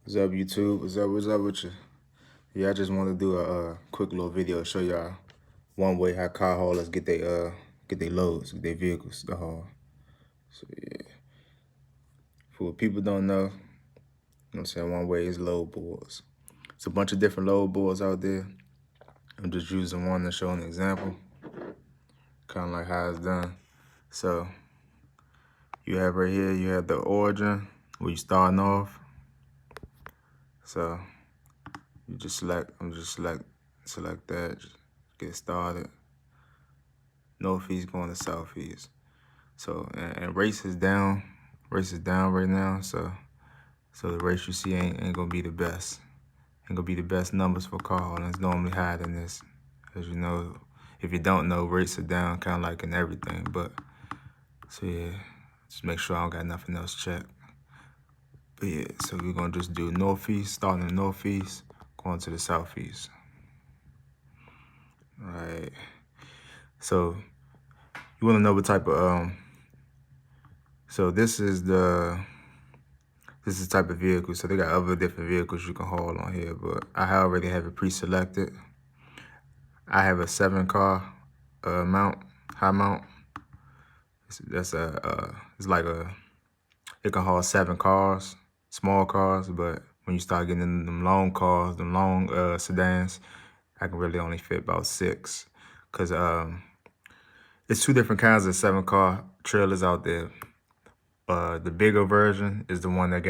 What's up, YouTube? What's up with you? Yeah, I just want to do a quick little video to show y'all one way how car haulers get their loads, get their vehicles to haul. So yeah, for what people don't know, you know what I'm saying, one way is load boards. It's a bunch of different load boards out there. I'm just using one to show an example, kind of like how it's done. So you have right here, you have the origin where you starting off. So you just select that, just get started. Northeast going to southeast. So and race is down. Race is down right now. So the race you see ain't gonna be the best. Ain't gonna be the best numbers for car hauling. It's normally higher than this. As you know, if you don't know, rates are down kind of like in everything. But so yeah, just make sure I don't got nothing else checked. But yeah, so we're gonna just do northeast, starting in the northeast, going to the southeast. All right. So you wanna know what type of so this is the type of vehicle. So they got other different vehicles you can haul on here, but I already have it pre-selected. I have a 7-car mount, high mount. It's like it can haul 7 cars, small cars, but when you start getting into them long cars, them long sedans, I can really only fit about 6. Cause it's 2 different kinds of 7-car trailers out there. The bigger version is the one that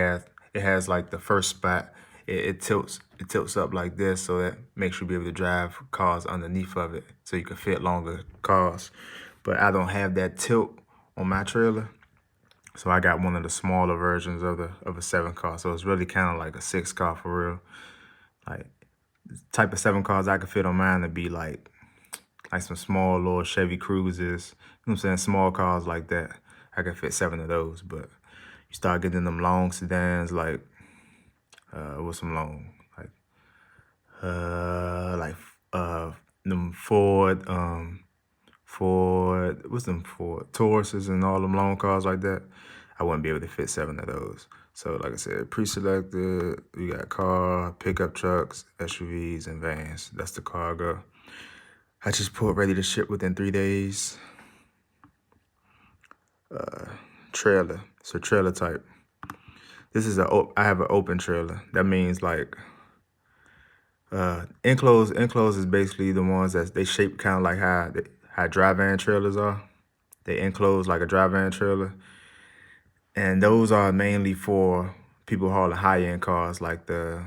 it has like the first spot. It tilts up like this, so that makes you be able to drive cars underneath of it, so you can fit longer cars. But I don't have that tilt on my trailer, so I got one of the smaller versions of a 7-car. So it's really kind of like a 6-car for real. Like the type of 7 cars I could fit on mine would be like some small little Chevy Cruisers. You know what I'm saying? Small cars like that. I could fit 7 of those, but you start getting them long sedans, like what's some long, them Ford, what's them Ford Tauruses and all them long cars like that. I wouldn't be able to fit 7 of those. So like I said, pre-selected. We got car, pickup trucks, SUVs, and vans. That's the cargo. I just put ready to ship within 3 days. Trailer, so trailer type. This is I have an open trailer. That means like enclosed is basically the ones that they shape kind of like how dry van trailers are. They enclose like a dry van trailer, and those are mainly for people hauling high-end cars like the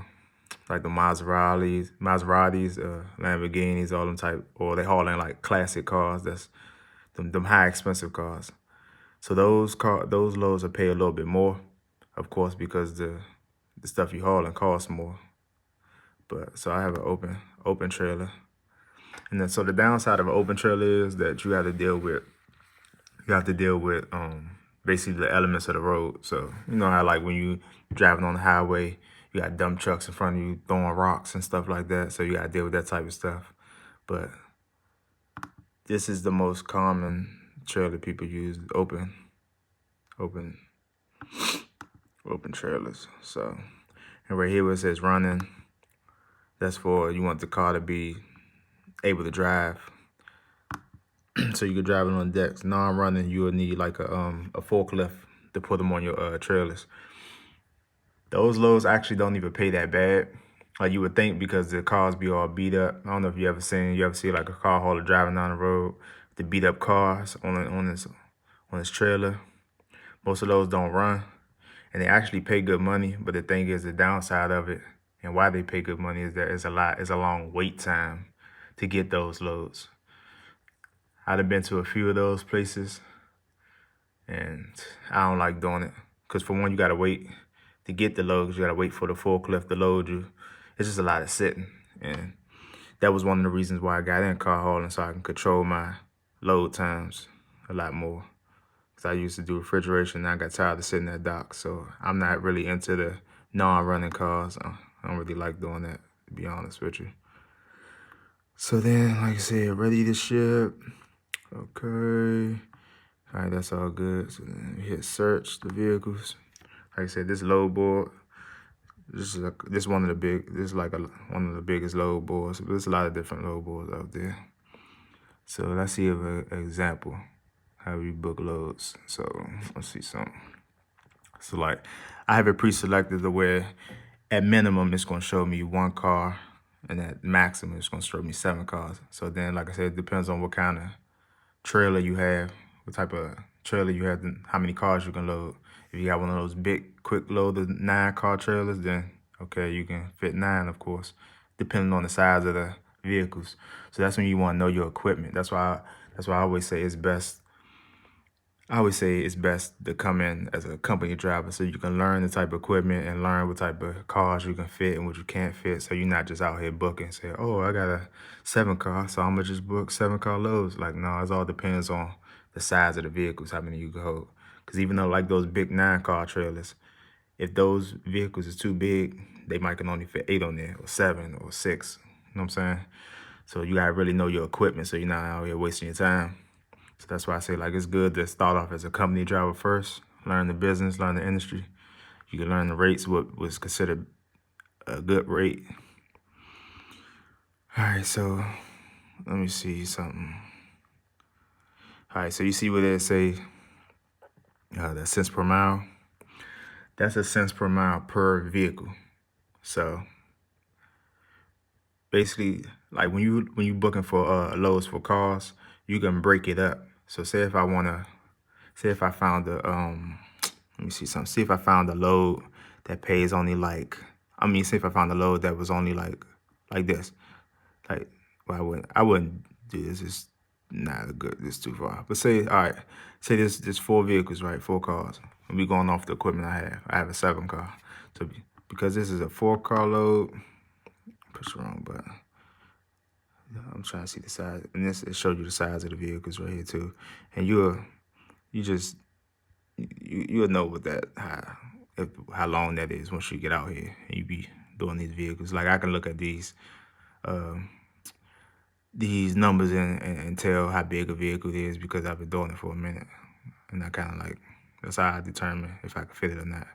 Maseratis, Lamborghinis, all them type, or they hauling like classic cars. That's them high expensive cars. So those loads will pay a little bit more, of course, because the stuff you hauling costs more. But so I have an open trailer. And then so the downside of an open trailer is that you have to deal with basically the elements of the road. So you know how like when you driving on the highway, you got dump trucks in front of you throwing rocks and stuff like that. So you gotta deal with that type of stuff. But this is the most common trailer people use, open trailers. So, and right here where it says running, that's for you want the car to be able to drive. So you can drive it on decks. Non-running, you will need like a forklift to put them on your trailers. Those loads actually don't even pay that bad. Like you would think, because the cars be all beat up. I don't know if you ever see like a car hauler driving down the road, the beat up cars on his trailer. Most of those don't run, and they actually pay good money. But the thing is, the downside of it and why they pay good money is that it's a long wait time to get those loads. I've been to a few of those places, and I don't like doing it. Because for one, you got to wait to get the loads. You got to wait for the forklift to load you. It's just a lot of sitting. And that was one of the reasons why I got in car hauling, so I can control my load times a lot more. Because I used to do refrigeration, and I got tired of sitting at dock. So I'm not really into the non-running cars. I don't really like doing that, to be honest with you. So then, like I said, ready to ship. Okay. All right, that's all good. So then we hit search the vehicles. Like I said, this load board, This one of the big. This is like one of the biggest load boards. There's a lot of different load boards out there. So let's see if an example how we book loads. So let's see something. So like I have it pre-selected to where at minimum it's gonna show me 1 car, and at maximum it's gonna show me 7 cars. So then, like I said, it depends on what kind of trailer you have, what type of trailer you have, and how many cars you can load. If you got one of those big, quick loaded 9-car trailers, then okay, you can fit 9, of course, depending on the size of the vehicles. So that's when you want to know your equipment. That's why I always say it's best. I always say it's best to come in as a company driver so you can learn the type of equipment and learn what type of cars you can fit and what you can't fit. So you're not just out here booking, say, oh, I got a 7-car, so I'm gonna just book 7-car loads. Like, no, it all depends on the size of the vehicles, how many you can hold. Because even though like those big 9-car trailers, if those vehicles is too big, they might can only fit 8 on there, or 7 or 6. You know what I'm saying? So you gotta really know your equipment so you're not out here wasting your time. So that's why I say, like, it's good to start off as a company driver first, learn the business, learn the industry. You can learn the rates, what was considered a good rate. All right, so let me see something. All right, so you see where they say the cents per mile? That's a cents per mile per vehicle. So basically, like when you booking for loads for cars, you can break it up. So say if I found a let me see something. See if I found a load that pays only like, say if I found a load that was only like this. Like, well, I wouldn't do this. It's not good. This too far. But say, all right, say there's 4 vehicles, right? 4 cars. And we going off the equipment I have. I have a 7-car. So because this is a 4-car load, push it wrong, but I'm trying to see the size. And this, it showed you the size of the vehicles right here too. And you'll know what that how long that is once you get out here and you be doing these vehicles. Like I can look at these numbers and tell how big a vehicle is because I've been doing it for a minute, and I kind of like, that's how I determine if I can fit it or not.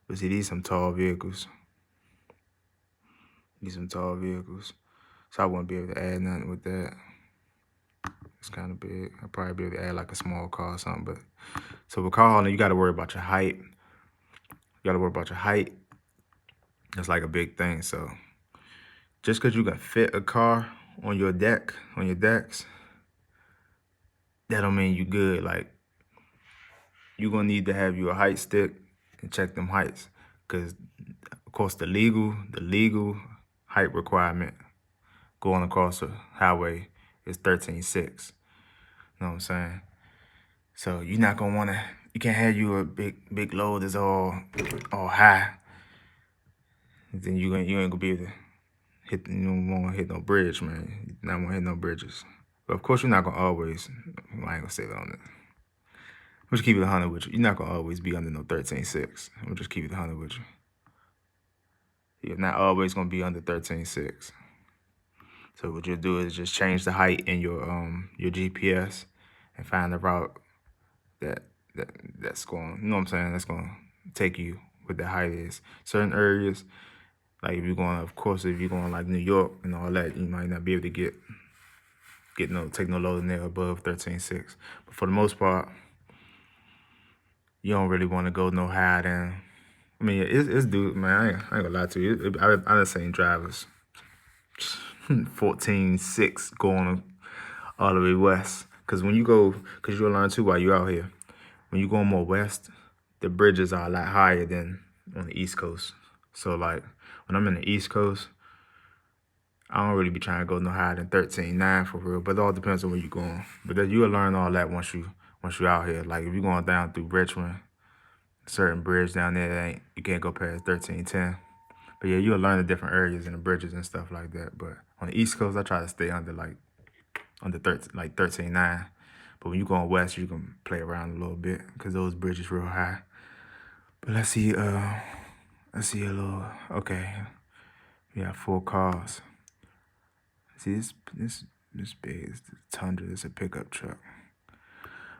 But see, these some tall vehicles. So I wouldn't be able to add nothing with that. It's kind of big. I'd probably be able to add like a small car or something. But so with car hauling, you got to worry about your height. That's like a big thing. So just because you can fit a car on your decks, that don't mean you good. Like, you're gonna need to have your height stick and check them heights, because of course the legal height requirement going across the highway is 13.6. You know what I'm saying? So you're not gonna wanna, you can't have you a big load that's all high. Then you ain't gonna be able to hit. You don't wanna hit no bridge, man. You not wanna hit no bridges. But of course you're not gonna always. I ain't gonna say that on it. We'll just keep it 100 with you. You're not gonna always be under no 13.6. We'll just keep it 100 with you. You're not always gonna be under 13.6. So what you'll do is just change the height in your GPS and find the route that's going, you know what I'm saying, that's gonna take you what the height is. Certain areas, like if you're going, of course, if you're going like New York and all that, you might not be able to take no load in there above 13.6. But for the most part, you don't really want to go no higher than, it's dude, man, I ain't gonna lie to you. I done seen drivers 14.6 going all the way west. Because you'll learn too while you're out here. When you're going more west, the bridges are a lot higher than on the East Coast. So like when I'm in the East Coast, I don't really be trying to go no higher than 13.9 for real. But it all depends on where you're going. But then you'll learn all that once you're out here. Like if you're going down through Richmond, certain bridge down there, you can't go past 13.10. But yeah, you'll learn the different areas and the bridges and stuff like that. But on the East Coast, I try to stay under 13.9. But when you're going west, you can play around a little bit because those bridges real high. But let's see a little, okay. We have 4 cars. See, this big is the Tundra. It's a pickup truck.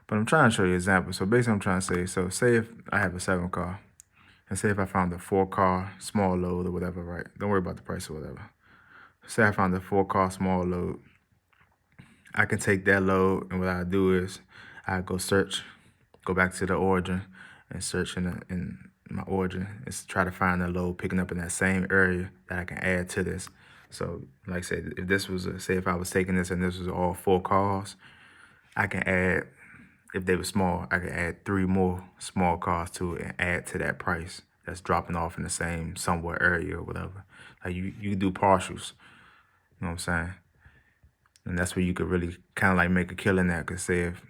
But I'm trying to show you an example. So basically I'm trying to say, so say if I have a 7-car And say if I found a 4-car small load or whatever, right? Don't worry about the price or whatever. Say I found a 4-car small load. I can take that load, and what I do is I go search, go back to the origin, and search in my origin and try to find a load picking up in that same area that I can add to this. So, like I said, if this was say if I was taking this and this was all 4 cars, I can add, if they were small, I can add 3 more small cars to it and add to that price that's dropping off in the same somewhere area or whatever. Like you do partials, you know what I'm saying? And that's where you could really kind of like make a killing at. Cause say if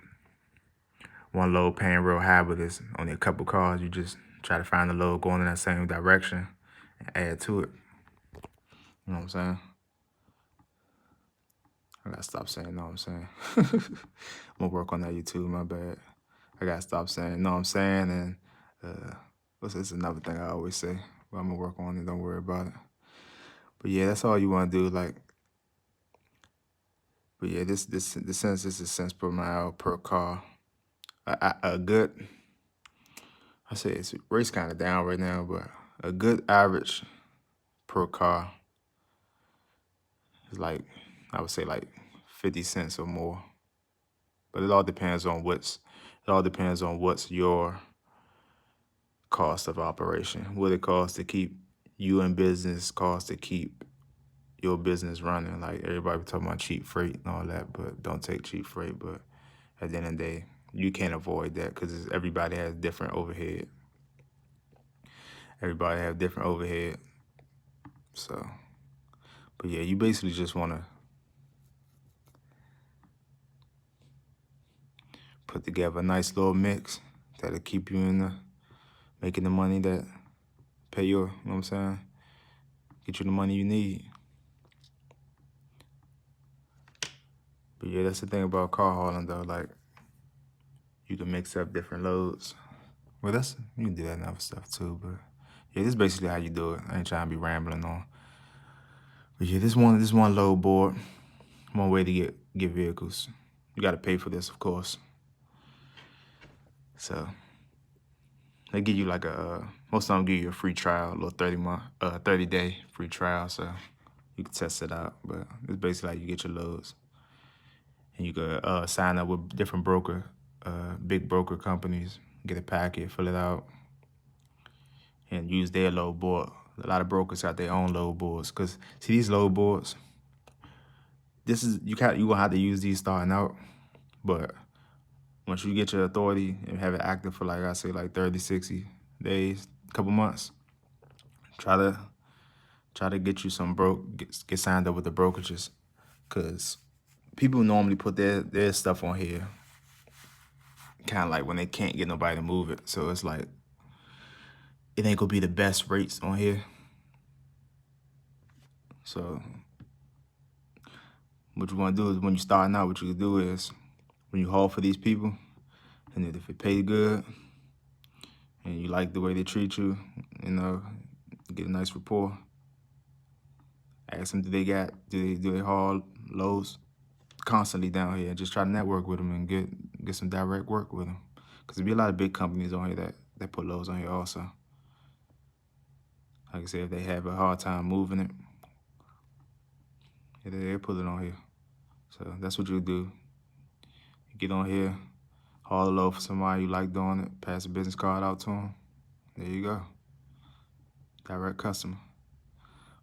one load paying real high, but there's only a couple cars, you just try to find a load going in that same direction and add to it. You know what I'm saying? I gotta stop saying, know what I'm saying? I'm gonna work on that YouTube, my bad. I gotta stop saying, know what I'm saying? And what's this, another thing I always say, but I'm gonna work on it, don't worry about it. But yeah, that's all you wanna do, like, but yeah, this is cents per mile per car. A good, I say it's rate's kind of down right now, but a good average per car is like, I would say like 50 cents or more. But it all depends on what's your cost of operation. What it costs to keep you in business, costs to keep your business running. Like everybody talking about cheap freight and all that, but don't take cheap freight. But at the end of the day, you can't avoid that because everybody has different overhead. Everybody have different overhead. So, but yeah, you basically just want to put together a nice little mix that'll keep you in making the money that pay your, you know what I'm saying? Get you the money you need. But yeah, that's the thing about car hauling though, like you can mix up different loads. Well, you can do that in other stuff too, but yeah, this is basically how you do it. I ain't trying to be rambling on. But yeah, this one load board, one way to get vehicles. You gotta pay for this, of course. So they give you like most of them give you a free trial, a little 30-day free trial, so you can test it out. But it's basically how you get your loads. And you could sign up with different big broker companies, get a packet, fill it out, and use their load board. A lot of brokers got their own load boards. Cause see these load boards, you gonna have to use these starting out, but once you get your authority and have it active for like I say like 30, 60 days, a couple months, try to get you some get signed up with the brokerages, cause people normally put their stuff on here kind of like when they can't get nobody to move it. So it's like, it ain't gonna be the best rates on here. So what you wanna do is when you're starting out, what you can do is when you haul for these people, and if it pays good and you like the way they treat you, you know, get a nice rapport, ask them, do they haul loads constantly down here, and just try to network with them and get some direct work with them. Because there'll be a lot of big companies on here that put loads on here also. Like I said, if they have a hard time moving it, they put it on here. So that's what you do. You get on here, haul a load for somebody you like doing it, pass a business card out to them. There you go. Direct customer.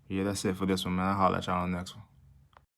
Yeah, that's it for this one, man. I'll holler at y'all on the next one.